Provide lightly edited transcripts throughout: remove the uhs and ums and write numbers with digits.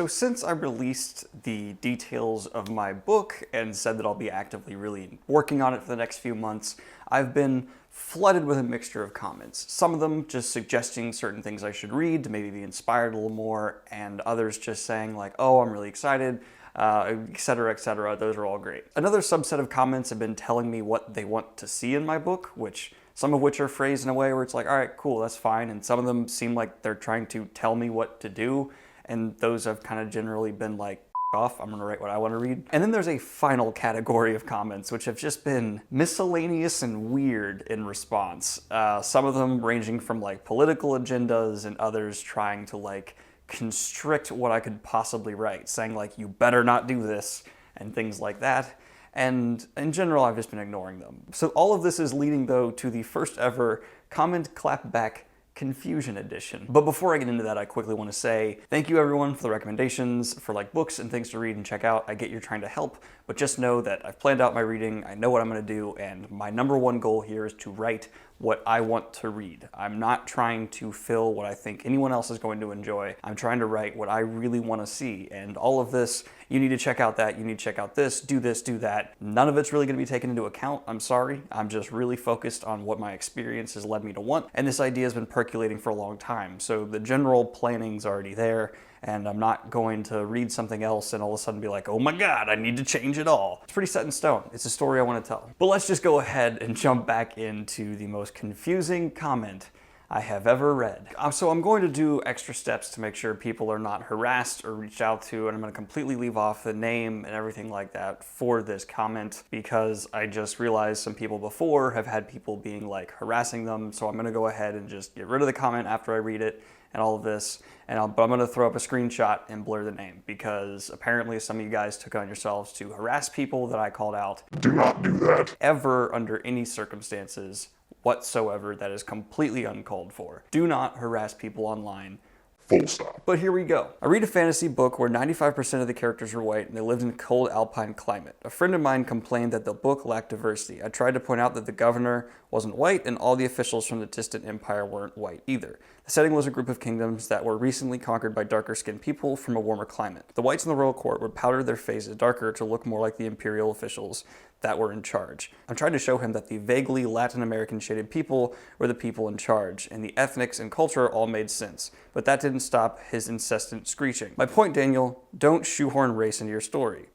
So since I released the details of my book and said that I'll be actively really working on it for the next few months, I've been flooded with a mixture of comments. Some of them just suggesting certain things I should read to maybe be inspired a little more, and others just saying like, oh, I'm really excited, etc., etc. Those are all great. Another subset of comments have been telling me what they want to see in my book, some of which are phrased in a way where it's like, all right, cool, that's fine. And some of them seem like they're trying to tell me what to do. And those have kind of generally been like, off, I'm gonna write what I want to read. And then there's a final category of comments which have just been miscellaneous and weird in response. Some of them ranging from like political agendas and others trying to like constrict what I could possibly write, saying like, you better not do this and things like that. And in general, I've just been ignoring them. So all of this is leading though to the first ever Comment Clap Back Confusion Edition. But before I get into that, I quickly want to say thank you everyone for the recommendations for like books and things to read and check out. I get you're trying to help, but just know that I've planned out my reading, I know what I'm going to do, and my #1 goal here is to write what I want to read. I'm not trying to fill what I think anyone else is going to enjoy. I'm trying to write what I really want to see, and all of this, you need to check out that, you need to check out this, do that. None of it's really going to be taken into account, I'm sorry. I'm just really focused on what my experience has led me to want, and this idea has been percolating for a long time, so the general planning's already there, and I'm not going to read something else and all of a sudden be like, oh my god, I need to change it all. It's pretty set in stone. It's a story I want to tell. But let's just go ahead and jump back into the most confusing comment I have ever read. So I'm going to do extra steps to make sure people are not harassed or reached out to, and I'm going to completely leave off the name and everything like that for this comment because I just realized some people before have had people being like harassing them, so I'm going to go ahead and just get rid of the comment after I read it and all of this, but I'm going to throw up a screenshot and blur the name because apparently some of you guys took it on yourselves to harass people that I called out. Do not do that. Ever under any circumstances whatsoever. That is completely uncalled for. Do not harass people online. Full stop. But here we go. I read a fantasy book where 95% of the characters were white and they lived in a cold alpine climate. A friend of mine complained that the book lacked diversity. I tried to point out that the governor wasn't white and all the officials from the distant empire weren't white either. The setting was a group of kingdoms that were recently conquered by darker-skinned people from a warmer climate. The whites in the royal court would powder their faces darker to look more like the imperial officials that were in charge. I'm trying to show him that the vaguely Latin American shaded people were the people in charge, and the ethnics and culture all made sense. But that didn't stop his incessant screeching. My point, Daniel, don't shoehorn race into your story.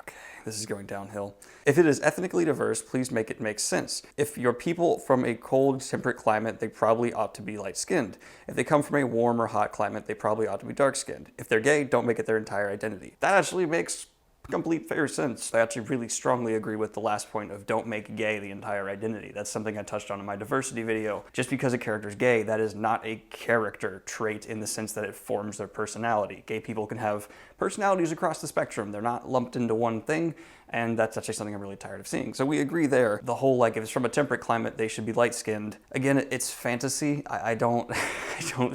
Okay, this is going downhill. If it is ethnically diverse, please make it make sense. If you're people from a cold, temperate climate, they probably ought to be light-skinned. If they come from a warm or hot climate, they probably ought to be dark-skinned. If they're gay, don't make it their entire identity. That actually makes complete fair sense. I actually really strongly agree with the last point of don't make gay the entire identity. That's something I touched on in my diversity video. Just because a character's gay, that is not a character trait in the sense that it forms their personality. Gay people can have personalities across the spectrum. They're not lumped into one thing, and that's actually something I'm really tired of seeing. So we agree there. The whole, like, if it's from a temperate climate, they should be light-skinned. Again, it's fantasy. I don't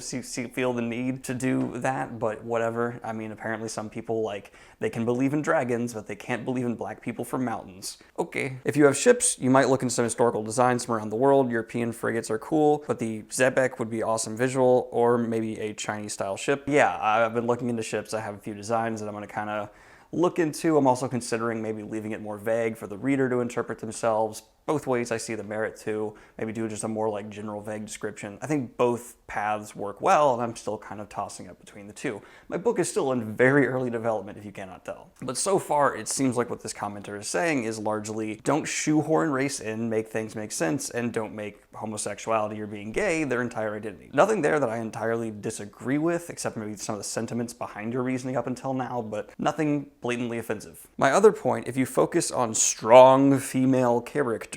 feel the need to do that, but whatever. I mean, apparently some people, like, they can believe in dragons, but they can't believe in black people from mountains. Okay. If you have ships, you might look into some historical designs from around the world. European frigates are cool, but the Zebek would be awesome visual, or maybe a Chinese-style ship. Yeah, I've been looking into ships. I have a few designs that I'm going to kind of look into. I'm also considering maybe leaving it more vague for the reader to interpret themselves. Both ways I see the merit to. Maybe do just a more like general vague description. I think both paths work well, and I'm still kind of tossing up between the two. My book is still in very early development, if you cannot tell. But so far, it seems like what this commenter is saying is largely, don't shoehorn race in, make things make sense, and don't make homosexuality or being gay their entire identity. Nothing there that I entirely disagree with, except maybe some of the sentiments behind your reasoning up until now, but nothing blatantly offensive. My other point, if you focus on strong female character,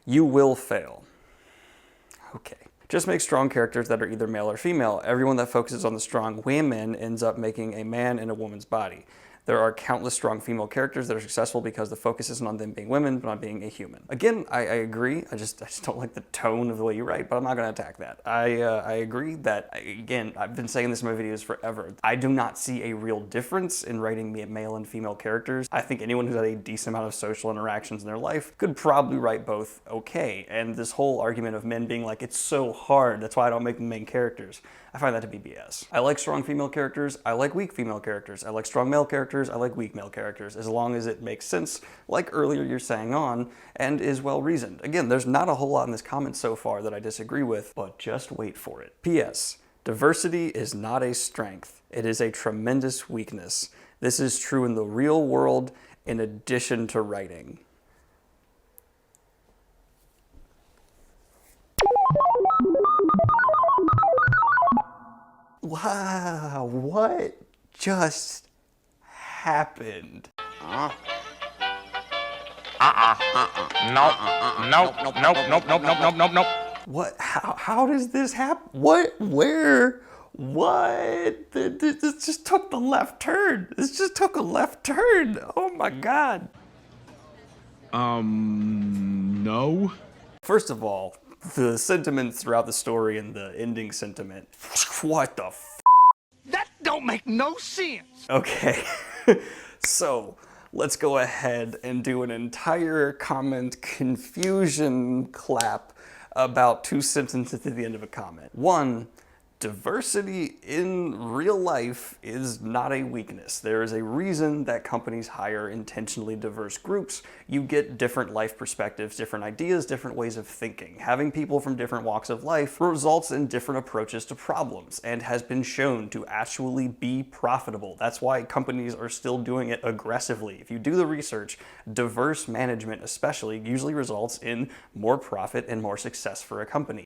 you will fail. Okay. Just make strong characters that are either male or female. Everyone that focuses on the strong women ends up making a man in a woman's body. There are countless strong female characters that are successful because the focus isn't on them being women, but on being a human. Again, I agree. I just don't like the tone of the way you write, but I'm not going to attack that. I agree that, again, I've been saying this in my videos forever. I do not see a real difference in writing male and female characters. I think anyone who's had a decent amount of social interactions in their life could probably write both okay. And this whole argument of men being like, it's so hard, that's why I don't make them main characters. I find that to be BS. I like strong female characters, I like weak female characters, I like strong male characters, I like weak male characters, as long as it makes sense, like earlier you're saying on, and is well reasoned. Again, there's not a whole lot in this comment so far that I disagree with, but just wait for it. P.S. Diversity is not a strength, it is a tremendous weakness. This is true in the real world in addition to writing. Wow, what just happened? Nope. Nope. What? How does this happen? What? Where? What? This just took the left turn. This just took a left turn. Oh my God. No. First of all, the sentiment throughout the story and the ending sentiment. What the f? That don't make no sense. Okay. So, let's go ahead and do an entire comment confusion clap about 2 sentences at the end of a comment. 1, diversity in real life is not a weakness. There is a reason that companies hire intentionally diverse groups. You get different life perspectives, different ideas, different ways of thinking. Having people from different walks of life results in different approaches to problems and has been shown to actually be profitable. That's why companies are still doing it aggressively. If you do the research, diverse management especially usually results in more profit and more success for a company.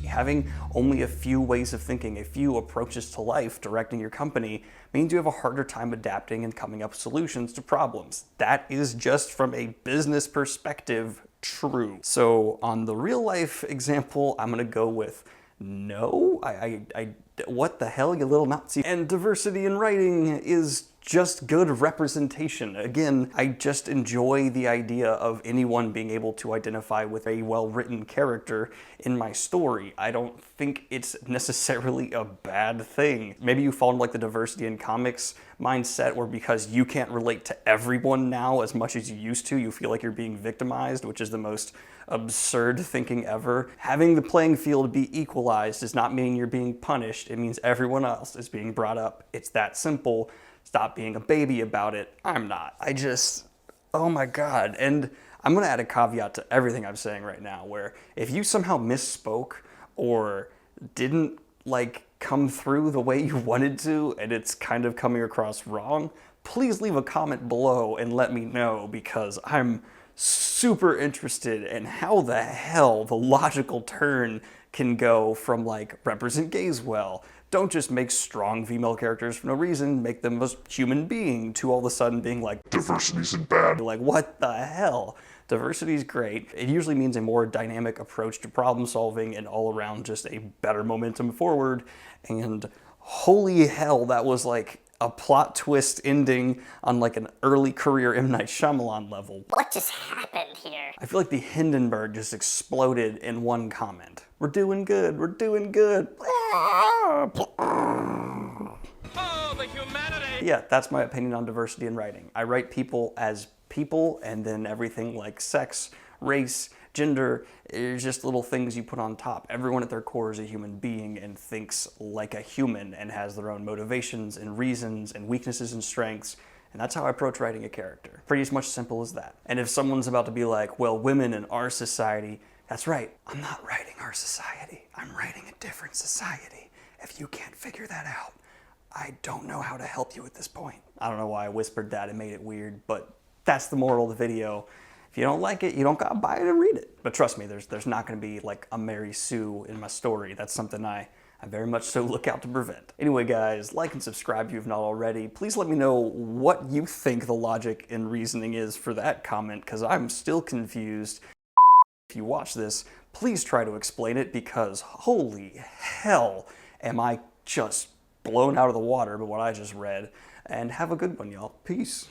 Having only a few ways of thinking, a few approaches to life directing your company means you have a harder time adapting and coming up with solutions to problems. That is just from a business perspective true. So on the real life example, I'm gonna go with no. What the hell, you little Nazi? And diversity in writing is just good representation. Again, I just enjoy the idea of anyone being able to identify with a well-written character in my story. I don't think it's necessarily a bad thing. Maybe you fall into like the diversity in comics mindset where because you can't relate to everyone now as much as you used to, you feel like you're being victimized, which is the most absurd thinking ever. Having the playing field be equalized does not mean you're being punished. It means everyone else is being brought up. It's that simple. Stop being a baby about it. I'm not. Oh my God. And I'm gonna add a caveat to everything I'm saying right now, where if you somehow misspoke or didn't like come through the way you wanted to and it's kind of coming across wrong, please leave a comment below and let me know, because I'm super interested in how the hell the logical turn can go from like represent gays well, don't just make strong female characters for no reason, make them a human being, to all of a sudden being like, Diversity isn't bad. like, what the hell? Diversity is great. It usually means a more dynamic approach to problem solving and all around just a better momentum forward. And holy hell, that was like a plot twist ending on like an early career M. Night Shyamalan level. What just happened here? I feel like the Hindenburg just exploded in one comment. We're doing good, we're doing good. Oh, the humanity! Yeah, that's my opinion on diversity in writing. I write people as people, and then everything like sex, race, gender is just little things you put on top. Everyone at their core is a human being and thinks like a human and has their own motivations and reasons and weaknesses and strengths. And that's how I approach writing a character. Pretty much simple as that. And if someone's about to be like, well, women in our society, that's right. I'm not writing our society. I'm writing a different society. If you can't figure that out, I don't know how to help you at this point. I don't know why I whispered that and made it weird, but that's the moral of the video. If you don't like it, you don't gotta buy it and read it. But trust me, there's not gonna be like a Mary Sue in my story. That's something I very much so look out to prevent. Anyway guys, like and subscribe if you've not already. Please let me know what you think the logic and reasoning is for that comment, because I'm still confused. If you watch this, please try to explain it, because holy hell am I just blown out of the water by what I just read. And have a good one, y'all. Peace.